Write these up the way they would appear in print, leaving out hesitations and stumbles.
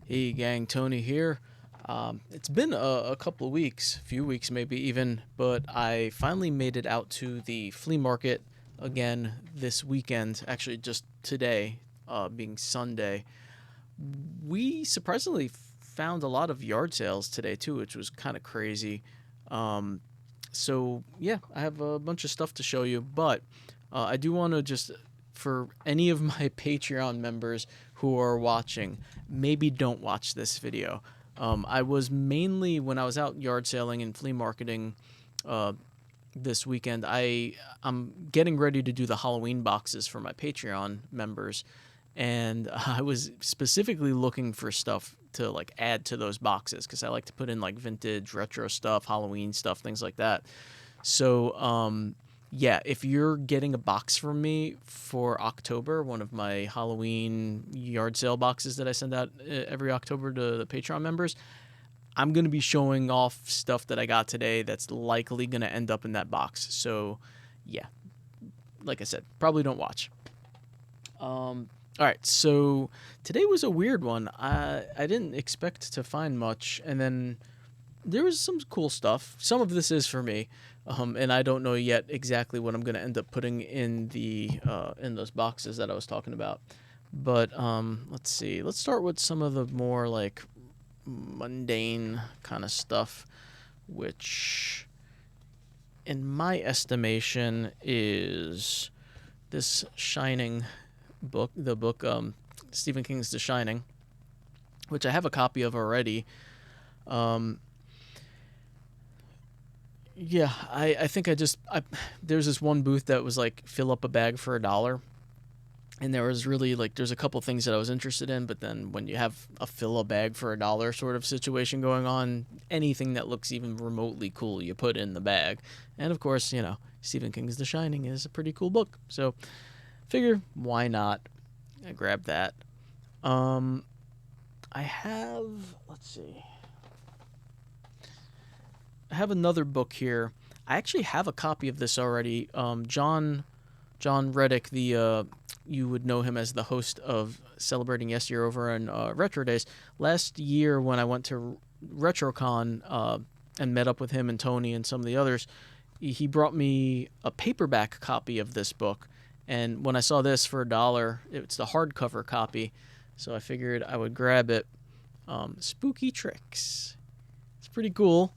Hey gang, Tony here. It's been a couple of weeks, a few weeks maybe even, but I finally made it out to the flea market again this weekend. Actually, just today, being Sunday. We surprisingly found a lot of yard sales today too, which was kind of crazy. Um, so yeah, I have a bunch of stuff to show you, but I do want to just for any of my Patreon members who are watching, maybe don't watch this video. I was mainly when I was out yard selling and flea marketing uh, this weekend. I'm getting ready to do the Halloween boxes for my Patreon members, and I was specifically looking for stuff to like add to those boxes because I like to put in like vintage, retro stuff, Halloween stuff, things like that. So yeah, if you're getting a box from me for October, one of my Halloween yard sale boxes that I send out every October to the Patreon members, I'm going to be showing off stuff that I got today that's likely going to end up in that box. So, yeah, like I said, probably don't watch. All right, so today was a weird one. I didn't expect to find much, and then there was some cool stuff. Some of this is for me, and I don't know yet exactly what I'm going to end up putting in those boxes that I was talking about. But let's see. Let's start with some of the more like mundane kind of stuff, which, in my estimation, is this Shining book, the book Stephen King's The Shining, which I have a copy of already. Um, yeah, I think there's this one booth that was like fill up a bag for $1. And there was really like there's a couple things that I was interested in, but then when you have a fill a bag for $1 sort of situation going on, anything that looks even remotely cool you put in the bag. And of course, Stephen King's The Shining is a pretty cool book, so figure why not? I grabbed that. I have let's see, I have another book here. I actually have a copy of this already. John Reddick, the you would know him as the host of Celebrating Yesteryear over on Retro Days. Last year, when I went to RetroCon and met up with him and Tony and some of the others, he brought me a paperback copy of this book. And when I saw this for $1, it's the hardcover copy, so I figured I would grab it. Spooky Tricks. It's pretty cool.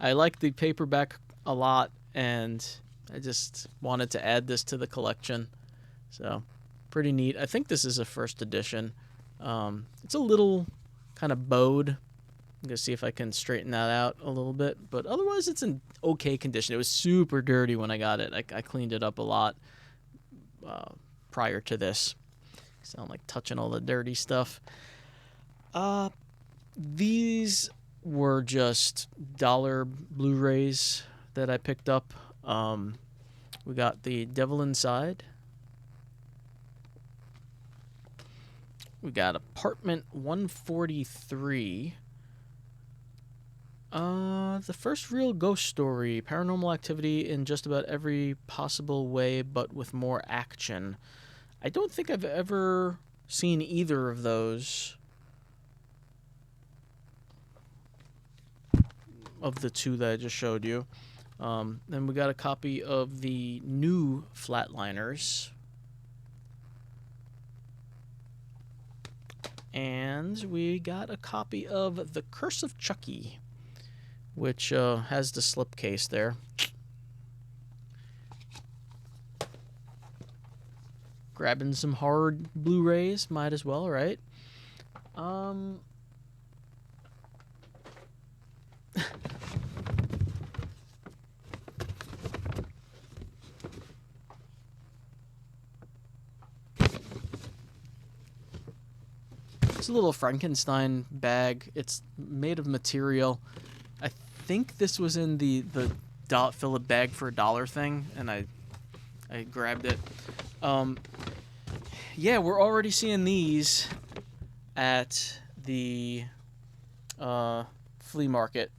I like the paperback a lot, and I just wanted to add this to the collection. So, pretty neat. I think this is a first edition. It's a little kind of bowed. I'm going to see if I can straighten that out a little bit. But otherwise, it's in okay condition. It was super dirty when I got it. I cleaned it up a lot prior to this. Sound like touching all the dirty stuff. These were just dollar Blu-rays that I picked up. We got The Devil Inside. We got Apartment 143. The first real ghost story, paranormal activity in just about every possible way, but with more action. I don't think I've ever seen either of those. Of the two that I just showed you. Then we got a copy of the new Flatliners. And we got a copy of The Curse of Chucky, which has the slipcase there. Grabbing some hard Blu-rays, might as well, right? It's a little Frankenstein bag. It's made of material. I think this was in the fill a bag for $1 thing, and I grabbed it. Yeah, we're already seeing these at the flea market.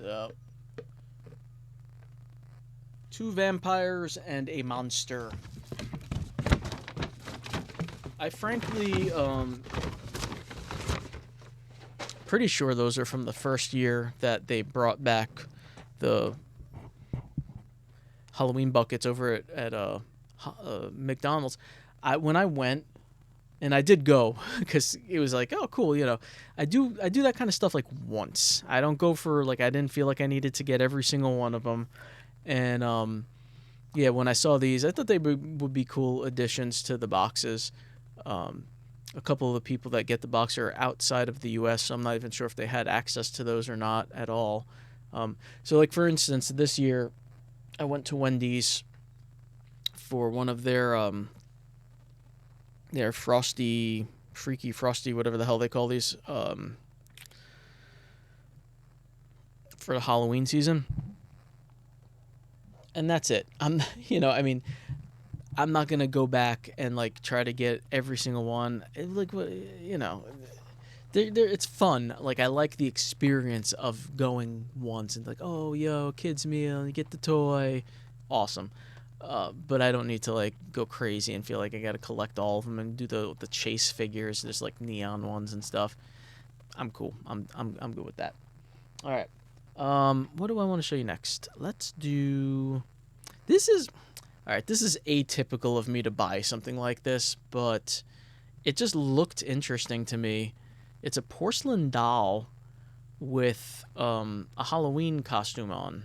So, two vampires and a monster. I frankly, pretty sure those are from the first year that they brought back the Halloween buckets over at McDonald's. When I went, and I did go because it was like, oh, cool, I do that kind of stuff like once. I don't go for like, I didn't feel like I needed to get every single one of them, and yeah, when I saw these, I thought they would be cool additions to the boxes. A couple of the people that get the box are outside of the U.S., so I'm not even sure if they had access to those or not at all. So, like, for instance, this year I went to Wendy's for one of their Frosty, Freaky Frosty, whatever the hell they call these, for the Halloween season. And that's it. I'm not gonna go back and like try to get every single one. It's fun. Like, I like the experience of going once and like, oh, yo, kids meal, you get the toy, awesome. But I don't need to like go crazy and feel like I gotta collect all of them and do the chase figures. There's like neon ones and stuff. I'm cool. I'm good with that. All right. What do I want to show you next? Let's do. This is all right. This is atypical of me to buy something like this, but it just looked interesting to me. It's a porcelain doll with a Halloween costume on.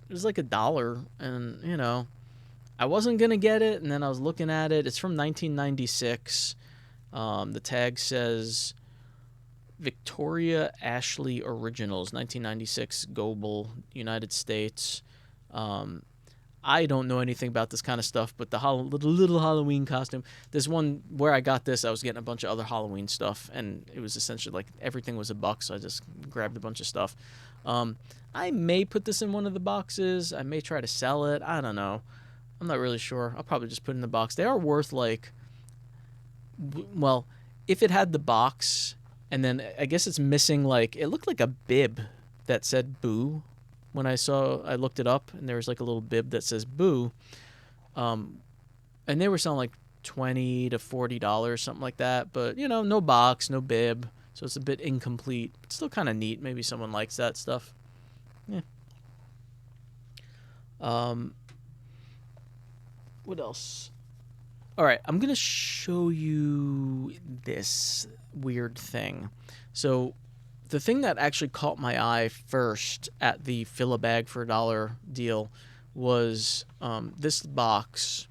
It was like $1, and I wasn't gonna get it, and then I was looking at it. It's from 1996. The tag says Victoria Ashley Originals, 1996, Global, United States. I don't know anything about this kind of stuff, but the little Halloween costume. There's one where I got this. I was getting a bunch of other Halloween stuff, and it was essentially like everything was $1, so I just grabbed a bunch of stuff. I may put this in one of the boxes. I may try to sell it. I don't know. I'm not really sure. I'll probably just put it in the box. They are worth like, well, if it had the box, and then I guess it's missing like, it looked like a bib that said boo. When I looked it up, and there was like a little bib that says boo. And they were selling like $20 to $40, something like that. But, no box, no bib. So it's a bit incomplete. It's still kind of neat. Maybe someone likes that stuff. Yeah. What else? All right, I'm going to show you this weird thing. So the thing that actually caught my eye first at the fill a bag for $1 deal was this box,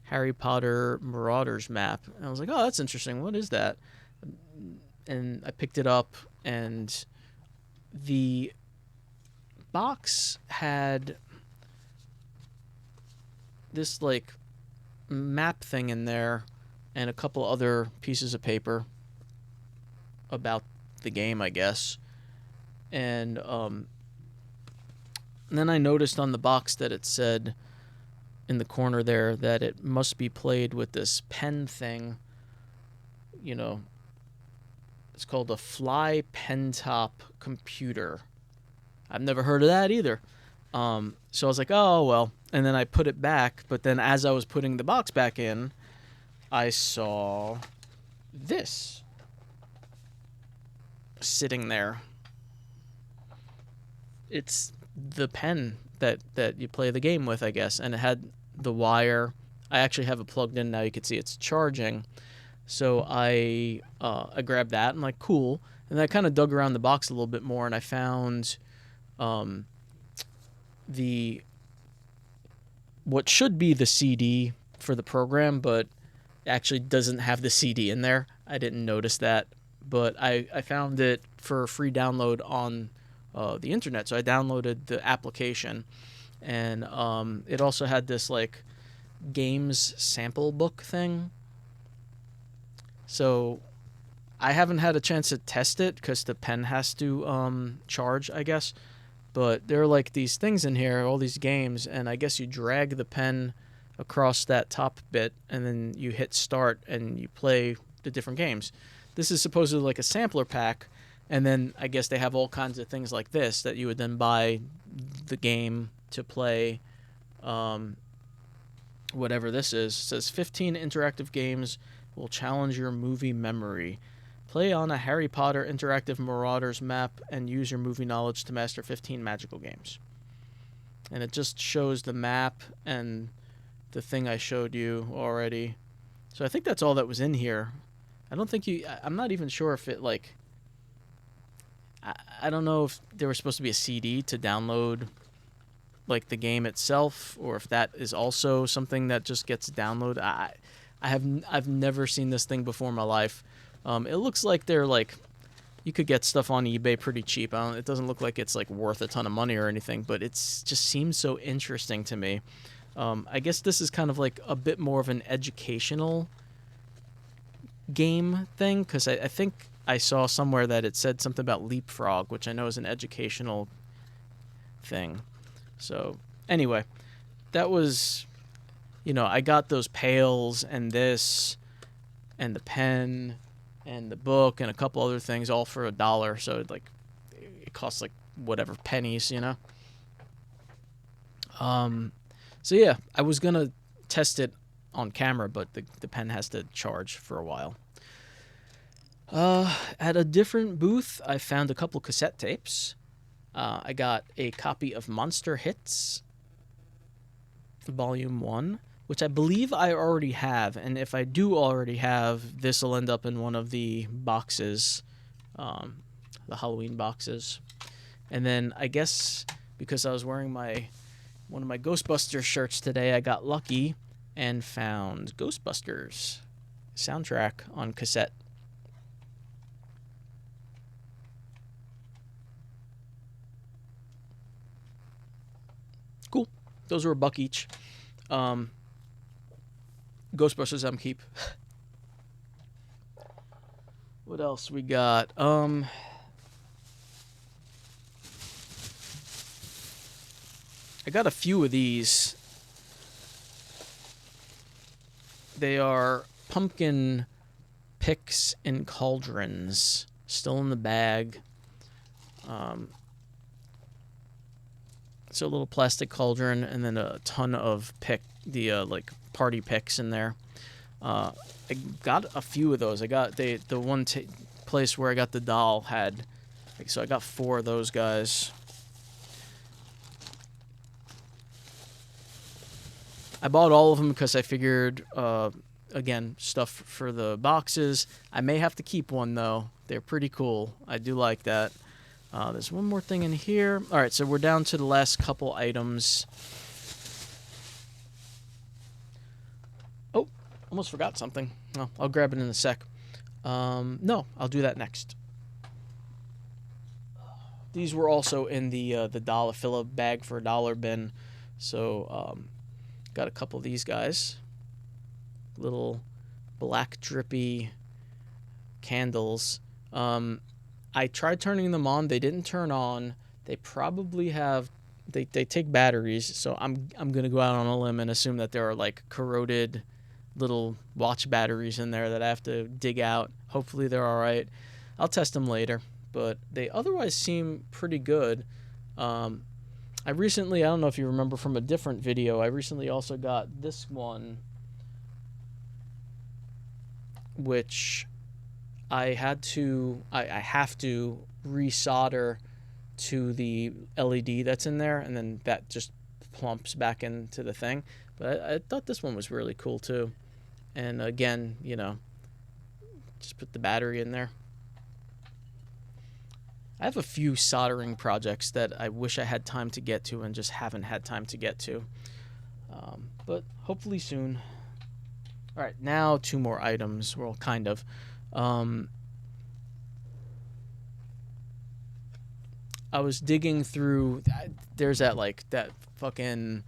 Harry Potter Marauders map. And I was like, oh, that's interesting. What is that? And I picked it up, and the box had this like map thing in there and a couple other pieces of paper about the game, I guess. And then I noticed on the box that it said in the corner there that it must be played with this pen thing. It's called a Fly pen top computer. I've never heard of that either. So I was like, oh, well. And then I put it back. But then as I was putting the box back in, I saw this sitting there. It's the pen that you play the game with, I guess. And it had the wire. I actually have it plugged in now. You can see it's charging. So I grabbed that. I'm like, cool. And I kind of dug around the box a little bit more, and I found what should be the CD for the program, but actually doesn't have the CD in there. I didn't notice that, but I found it for a free download on the internet. So I downloaded the application, and it also had this like games sample book thing. So I haven't had a chance to test it because the pen has to charge, I guess. But there are like these things in here, all these games, and I guess you drag the pen across that top bit, and then you hit start, and you play the different games. This is supposedly like a sampler pack, and then I guess they have all kinds of things like this that you would then buy the game to play. Whatever this is. It says 15 interactive games will challenge your movie memory. Play on a Harry Potter interactive Marauders map and use your movie knowledge to master 15 magical games. And it just shows the map and the thing I showed you already. So I think that's all that was in here. I don't think I'm not even sure if it, like, I don't know if there was supposed to be a CD to download, like, the game itself, or if that is also something that just gets downloaded. I've never seen this thing before in my life. It looks like they're, like, you could get stuff on eBay pretty cheap. It doesn't look like it's, like, worth a ton of money or anything, but it just seems so interesting to me. I guess this is kind of like a bit more of an educational game thing, because I think I saw somewhere that it said something about Leapfrog, which I know is an educational thing. So, anyway, that was, I got those pails and this and the pen and the book and a couple other things all for $1. So, it costs, like, whatever, pennies, So, yeah, I was going to test it on camera, but the pen has to charge for a while. At a different booth, I found a couple cassette tapes. I got a copy of Monster Hits, Volume 1, which I believe I already have. And if I do already have, this will end up in one of the boxes, the Halloween boxes. And then I guess because I was wearing one of my Ghostbusters shirts today, I got lucky and found Ghostbusters soundtrack on cassette. Cool. Those were $1 each. Ghostbusters I'm keep. What else we got? I got a few of these. They are pumpkin picks and cauldrons. Still in the bag. It's a little plastic cauldron and then a ton of party picks in there. I got a few of those. I got the one place where I got the doll had, so I got 4 of those guys. I bought all of them because I figured, again, stuff for the boxes. I may have to keep one, though. They're pretty cool. I do like that. There's one more thing in here. All right, so we're down to the last couple items. Oh, almost forgot something. Oh, I'll grab it in a sec. No, I'll do that next. These were also in the dollar fill-up bag for $1 bin. So, got a couple of these guys. Little black drippy candles. I tried turning them on. They didn't turn on. They probably have... They take batteries, so I'm going to go out on a limb and assume that there are, like, corroded little watch batteries in there that I have to dig out. Hopefully they're all right. I'll test them later, but they otherwise seem pretty good. I don't know if you remember from a different video, I recently also got this one, which I have to resolder to the LED that's in there, and then that just plumps back into the thing. But I thought this one was really cool too. And again, just put the battery in there. I have a few soldering projects that I wish I had time to get to and just haven't had time to get to. But hopefully soon. All right, now 2 more items. Well, kind of. I was digging through. There's that fucking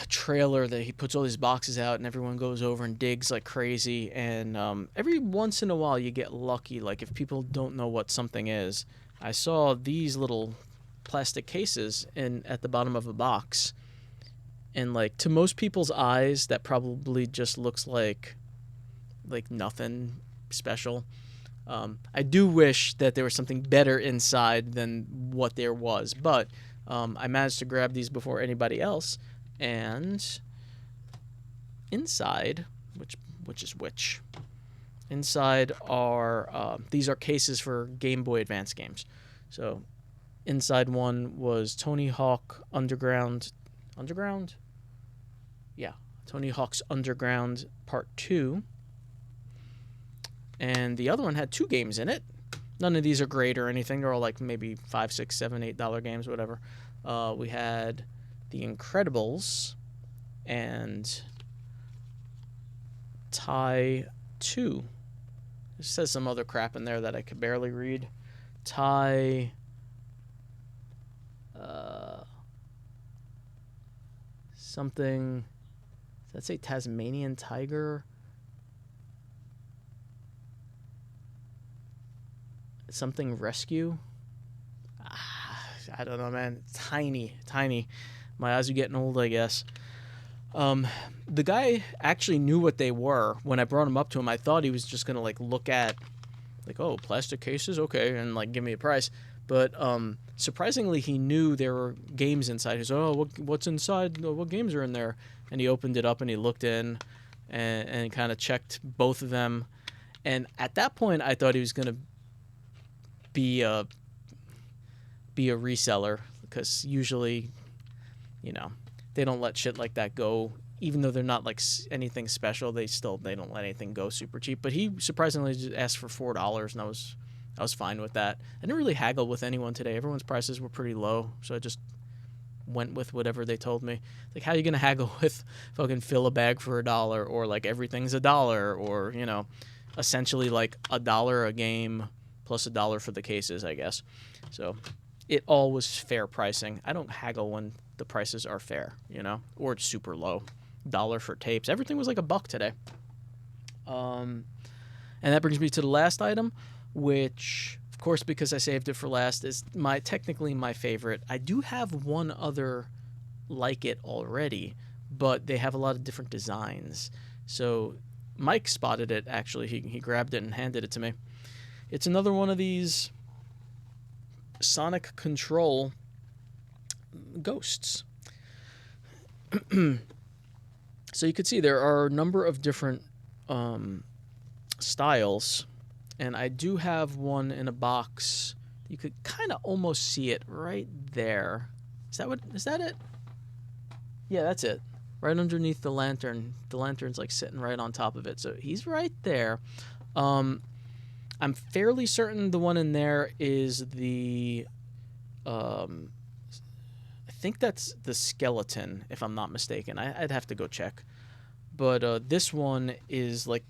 trailer that he puts all these boxes out, and everyone goes over and digs like crazy. And every once in a while, you get lucky. Like if people don't know what something is, I saw these little plastic cases at the bottom of a box, and like to most people's eyes, that probably just looks like like nothing special. I do wish that there was something better inside than what there was, but I managed to grab these before anybody else, and inside, which is which? Inside are these are cases for Game Boy Advance games. So inside one was Tony Hawk Underground, yeah, Tony Hawk's Underground Part 2. And the other one had 2 games in it. None of these are great or anything. They're all like maybe $5, $6, $7, $8 games, whatever. We had The Incredibles and Tie 2. It says some other crap in there that I could barely read. Tie... something... Does that say Tasmanian Tiger? Something Rescue? I don't know, man. Tiny. My eyes are getting old, I guess. The guy actually knew what they were. When I brought him up to him, I thought he was just gonna like look at, like, oh, plastic cases, okay, and like give me a price. But surprisingly, he knew there were games inside. He said, oh, what's inside? What games are in there? And he opened it up and he looked in and kind of checked both of them. And at that point, I thought he was gonna be a reseller, because usually, you know, they don't let shit like that go. Even though they're not like anything special, they don't let anything go super cheap. But he surprisingly just asked for $4, and I was fine with that. I didn't really haggle with anyone today. Everyone's prices were pretty low, so I just went with whatever they told me. Like, how are you gonna haggle with fucking fill a bag for $1, or like everything's $1, or, you know, essentially like $1 a game plus $1 for the cases, I guess. So it all was fair pricing. I don't haggle when the prices are fair, you know, or it's super low. $1 for tapes. Everything was like $1 today. And that brings me to the last item, which, of course, because I saved it for last, is technically my favorite. I do have one other like it already, but they have a lot of different designs. So Mike spotted it, actually. He grabbed it and handed it to me. It's another one of these Sonic Control ghosts. So you can see there are a number of different styles, and I do have one in a box. You could kind of almost see it right there. Is that it? Yeah, that's it. Right underneath the lantern. The lantern's like sitting right on top of it. So he's right there. I'm fairly certain the one in there is the I think that's the skeleton, if I'm not mistaken. I'd have to go check. But this one is like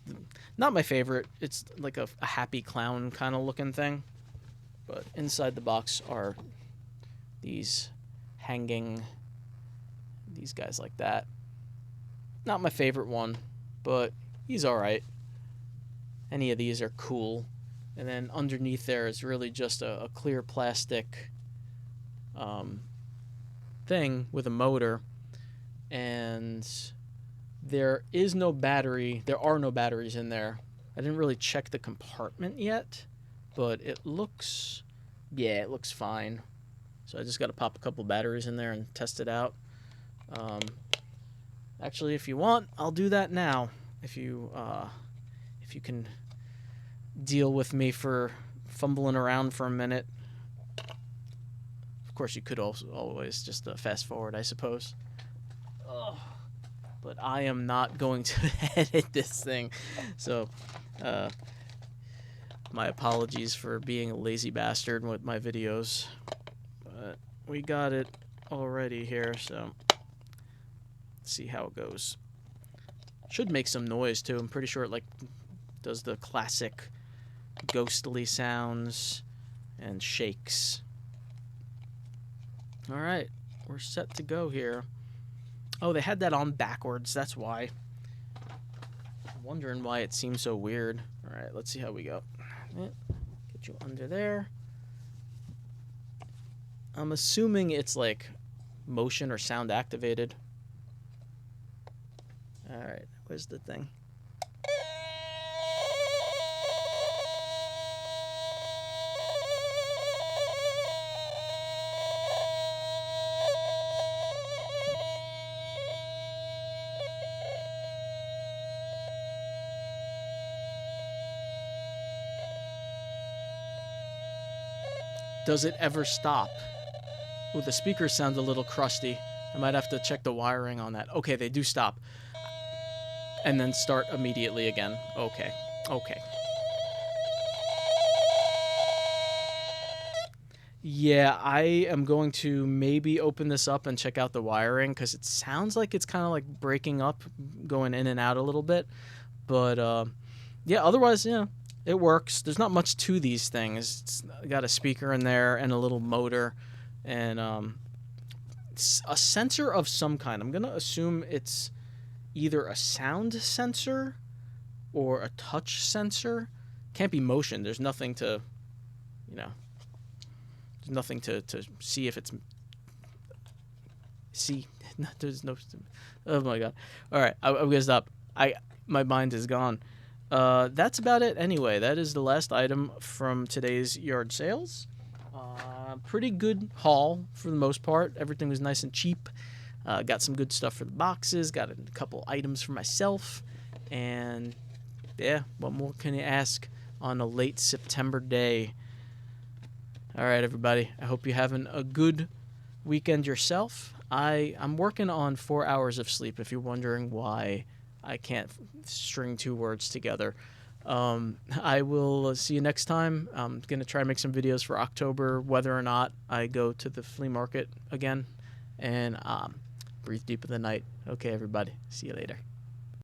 not my favorite. It's like a happy clown kind of looking thing. But inside the box are these guys like that. Not my favorite one, but he's all right. Any of these are cool. And then underneath there is really just a clear plastic thing with a motor. And there is no battery. There are no batteries in there. I didn't really check the compartment yet, but it looks fine. So I just got to pop a couple batteries in there and test it out. Actually, if you want, I'll do that now. If you can deal with me for fumbling around for a minute. Of course, you could also always just fast forward, I suppose. Ugh. But I am not going to edit this thing. So, my apologies for being a lazy bastard with my videos. But we got it already here, so let's see how it goes. Should make some noise, too. I'm pretty sure it, like, does the classic ghostly sounds and shakes. All right, we're set to go here. Oh, they had that on backwards. That's why. I'm wondering why it seems so weird. All right, let's see how we go. Get you under there. I'm assuming it's like motion or sound activated. All right, where's the thing? Does it ever stop? Oh, the speakers sound a little crusty. I might have to check the wiring on that. Okay, they do stop. And then start immediately again. Okay. Okay. Yeah, I am going to maybe open this up and check out the wiring because it sounds like it's kind of like breaking up, going in and out a little bit. But yeah, otherwise, yeah, it works. There's not much to these things. It's got a speaker in there and a little motor and it's a sensor of some kind. I'm going to assume it's either a sound sensor or a touch sensor. Can't be motion. There's nothing to, you know, there's nothing to see if it's see. There's no. Oh my god! All right, I'm gonna stop. My mind is gone. That's about it. Anyway, that is the last item from today's yard sales. Pretty good haul for the most part. Everything was nice and cheap. Got some good stuff for the boxes. Got a couple items for myself, and yeah, what more can you ask on a late September day? All right, everybody. I hope you're having a good weekend yourself. I'm working on 4 hours of sleep, if you're wondering why I can't string two words together. I will see you next time. I'm going to try to make some videos for October, whether or not I go to the flea market again. And breathe deep in the night. Okay, everybody. See you later.